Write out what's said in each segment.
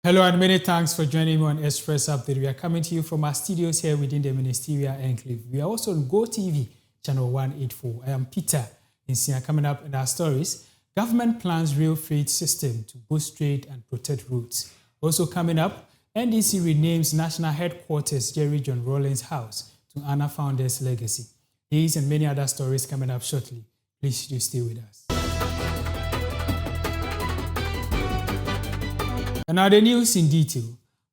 Hello and many thanks for joining me on Express Update. We are coming to you from our studios here within the Ministerial Enclave. We are also on GoTV, channel 184. I am Peter Insia. Coming up in our stories, government plans real freight system to boost trade and protect routes. Also coming up, NDC renames national headquarters Jerry John Rawlings House to honor founder's legacy. These and many other stories coming up shortly. Please do stay with us. And now the news in detail.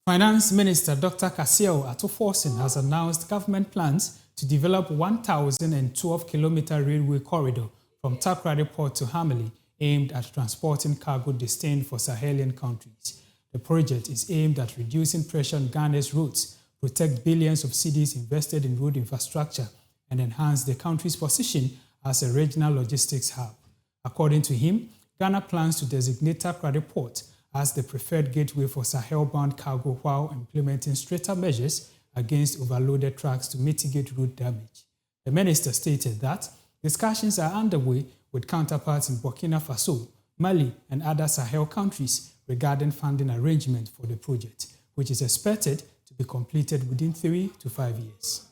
Finance Minister Dr. Kasewo Atuforsen has announced government plans to develop 1,012-kilometer railway corridor from Takoradi Port to Hameli, aimed at transporting cargo destined for Sahelian countries. The project is aimed at reducing pressure on Ghana's roads, protect billions of cedis invested in road infrastructure, and enhance the country's position as a regional logistics hub. According to him, Ghana plans to designate Takoradi Port as the preferred gateway for Sahel-bound cargo while implementing stricter measures against overloaded trucks to mitigate road damage. The minister stated that discussions are underway with counterparts in Burkina Faso, Mali, and other Sahel countries regarding funding arrangements for the project, which is expected to be completed within 3 to 5 years.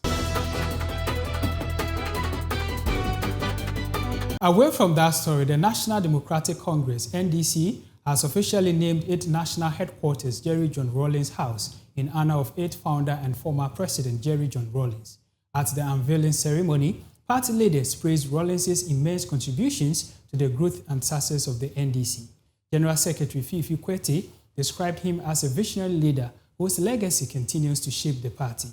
Away from that story, the National Democratic Congress, NDC, has officially named its national headquarters Jerry John Rawlings House in honor of its founder and former president Jerry John Rawlings. At the unveiling ceremony, party leaders praised Rawlings' immense contributions to the growth and success of the NDC. General Secretary Fifi Kwete described him as a visionary leader whose legacy continues to shape the party.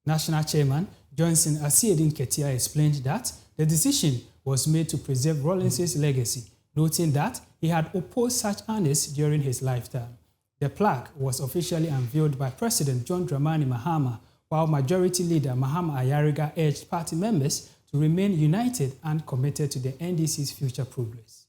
National Chairman Johnson Asiedin Ketia explained that the decision was made to preserve Rawlings' legacy, noting that he had opposed such honors during his lifetime. The plaque was officially unveiled by President John Dramani Mahama, while Majority Leader Mahama Ayariga urged party members to remain united and committed to the NDC's future progress.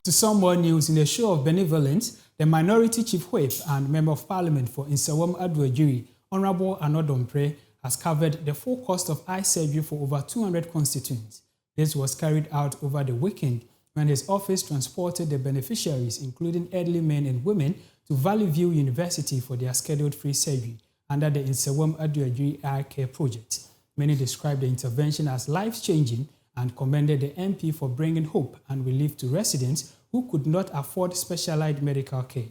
To some more news, in a show of benevolence, the Minority Chief Whip and Member of Parliament for Nsawam Aduajiri, Honorable Anodompre, has covered the full cost of eye surgery for over 200 constituents. This was carried out over the weekend when his office transported the beneficiaries, including elderly men and women, to Valley View University for their scheduled free surgery under the Nsawam Aduajiri Eye Care Project. Many described the intervention as life-changing and commended the MP for bringing hope and relief to residents who could not afford specialized medical care.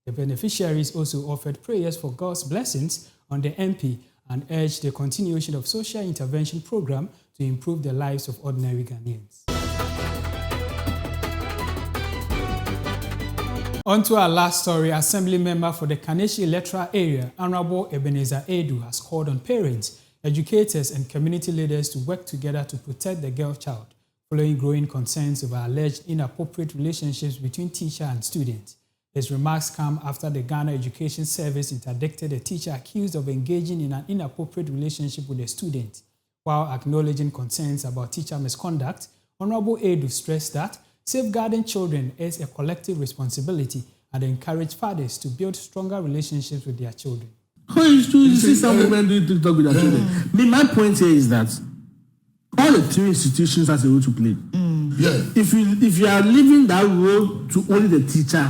The beneficiaries also offered prayers for God's blessings on the MP and urged the continuation of social intervention program to improve the lives of ordinary Ghanaians. On to our last story, Assembly member for the Kaneshie electoral area, Honorable Ebenezer Edu, has called on parents, educators, and community leaders to work together to protect the girl child, following growing concerns over alleged inappropriate relationships between teacher and student. His remarks come after the Ghana Education Service interdicted a teacher accused of engaging in an inappropriate relationship with a student. While acknowledging concerns about teacher misconduct, Honorable Edu stressed that safeguarding children is a collective responsibility and encouraged fathers to build stronger relationships with their children. You see some women doing TikTok with their children. My point here is that all the three institutions has a role to play. Yeah. If you are leaving that role to only the teacher,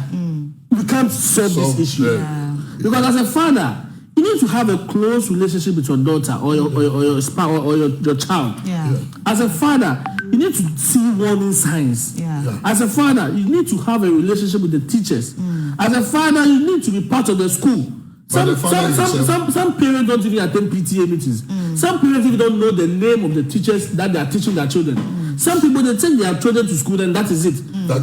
you can't solve this issue. Yeah. Because as a father, you need to have a close relationship with your daughter or your spouse or your child. Yeah. As a father, you need to see warning signs. Yeah. As a father, you need to have a relationship with the teachers. As a father, you need to be part of the school. Some parents don't even attend PTA meetings. Some parents even don't know the name of the teachers that they are teaching their children. Some people, they take their children to school and that is it.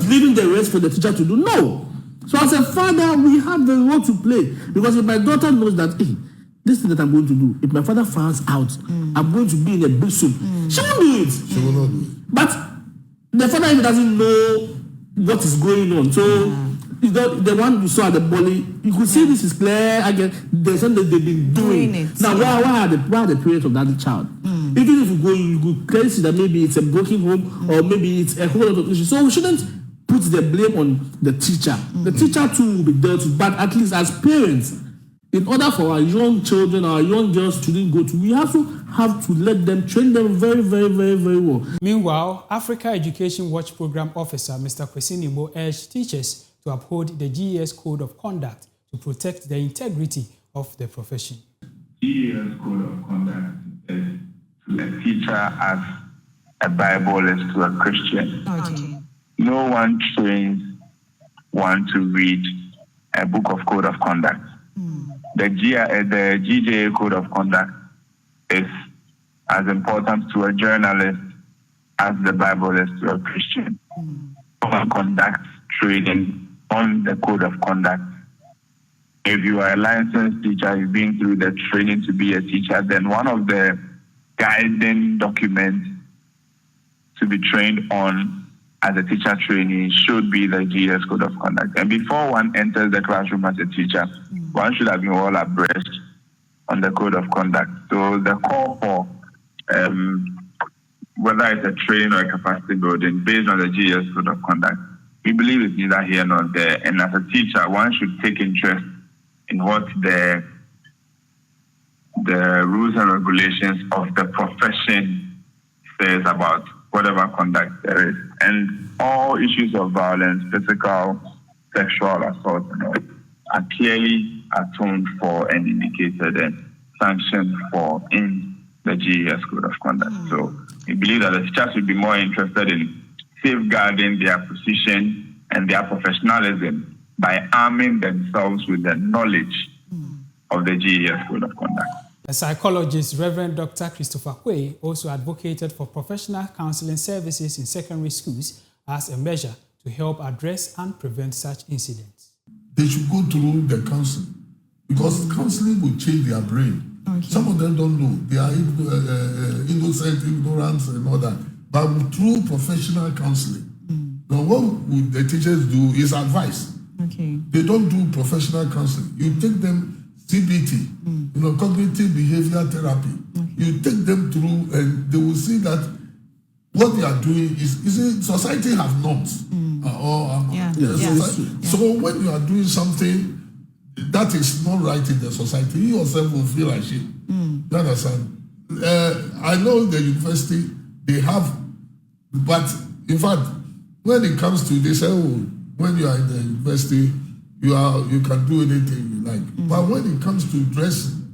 Leaving the rest for the teacher to do. No. So as a father, we have the role to play. Because if my daughter knows that, hey, this thing that I'm going to do, if my father finds out, I'm going to be in a big soup, she won't do it. She will not do it. But the father even doesn't know what is going on. So the one you saw at the bully, you could see this is clear again. There's something they've been doing it. Now, why are the parents of that child? Even if you go, you could clearly see that maybe it's a broken home or maybe it's a whole lot of issues. So we shouldn't put the blame on the teacher. The teacher too will be dealt with, but at least as parents, In order for our young children, our young girls to go to, we also have to let them, train them very, very, very, very well. Meanwhile, Africa Education Watch Program Officer Mr. Kwesi Nimbo urged teachers to uphold the GES Code of Conduct to protect the integrity of the profession. GES Code of Conduct is to a teacher as a Bible is to a Christian. Okay. No one trains one to read a book of Code of Conduct. The GJA Code of Conduct is as important to a journalist as the Bible is to a Christian. One conducts training on the Code of Conduct. If you are a licensed teacher, you've been through the training to be a teacher, then one of the guiding documents to be trained on as a teacher trainee should be the GS Code of Conduct. And before one enters the classroom as a teacher, one should have been well abreast on the Code of Conduct. So the call for whether it's a training or a capacity building based on the GS Code of Conduct, we believe it's neither here nor there. And as a teacher, one should take interest in what the rules and regulations of the profession says about whatever conduct there is. And all issues of violence, physical, sexual assault, are clearly atoned for and indicated and sanctioned for in the GES Code of Conduct. So we believe that the teachers should be more interested in safeguarding their position and their professionalism by arming themselves with the knowledge of the GES Code of Conduct. The psychologist, Reverend Dr. Christopher Quay, also advocated for professional counseling services in secondary schools as a measure to help address and prevent such incidents. They should go through the counseling because counseling will change their brain. Okay. Some of them don't know. They are innocent, ignorant, and all that. But through professional counseling, now what the teachers do is advice. Okay. They don't do professional counseling. You take them CBT, cognitive behavior therapy. Okay. You take them through and they will see that what they are doing is society have norms. So when you are doing something that is not right in the society, you yourself will feel ashamed. You understand? I know the university, they have, but in fact, when it comes to, they say, when you are in the university, you can do anything you like. But when it comes to dressing,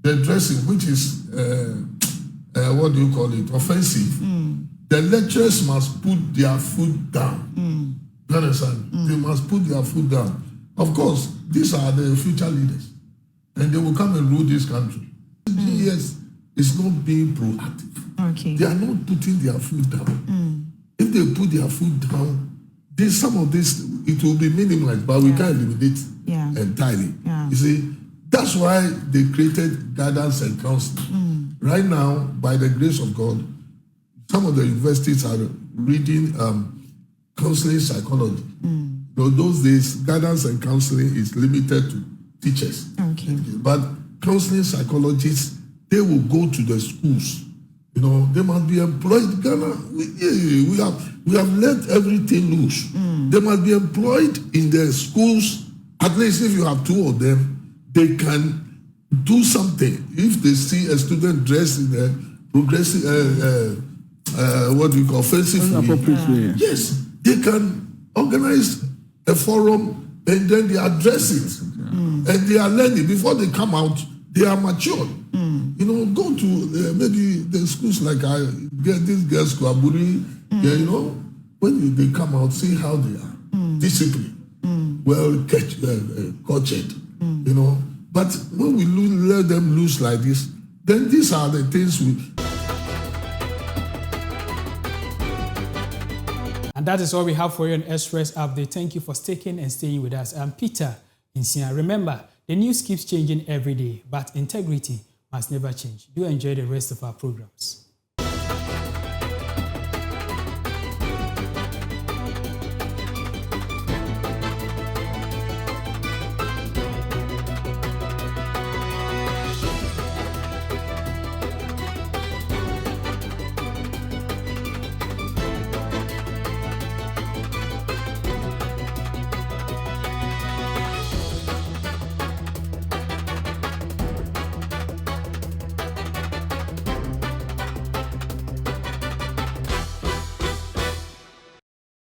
the dressing, which is what do you call it, offensive, the lecturers must put their foot down. You understand? They must put their foot down. Of course, these are the future leaders, and they will come and rule this country. GES is not being proactive. Okay. They are not putting their foot down. If they put their foot down, some of this, it will be minimized, but we can't eliminate entirely. Yeah. You see, that's why they created guidance and counseling. Right now, by the grace of God, some of the universities are reading counseling psychology. Those days, guidance and counseling is limited to teachers. Okay. But counseling psychologists, they will go to the schools. They must be employed. Ghana, we have let everything loose. They must be employed in the schools. At least if you have two of them, they can do something. If they see a student dressed in a progressive, what we call offensive way, yes, they can organize a forum and then they address it. And they are learning. Before they come out, they are mature. Go to maybe the schools like I get these girls, Kwaburi, when they come out, see how they are. Discipline, well coached, But when we let them loose like this, then these are the things we... And that is all we have for you on Express Update. Thank you for sticking and staying with us. I'm Peter Insia. Remember, the news keeps changing every day, but integrity must never change. Do enjoy the rest of our programs.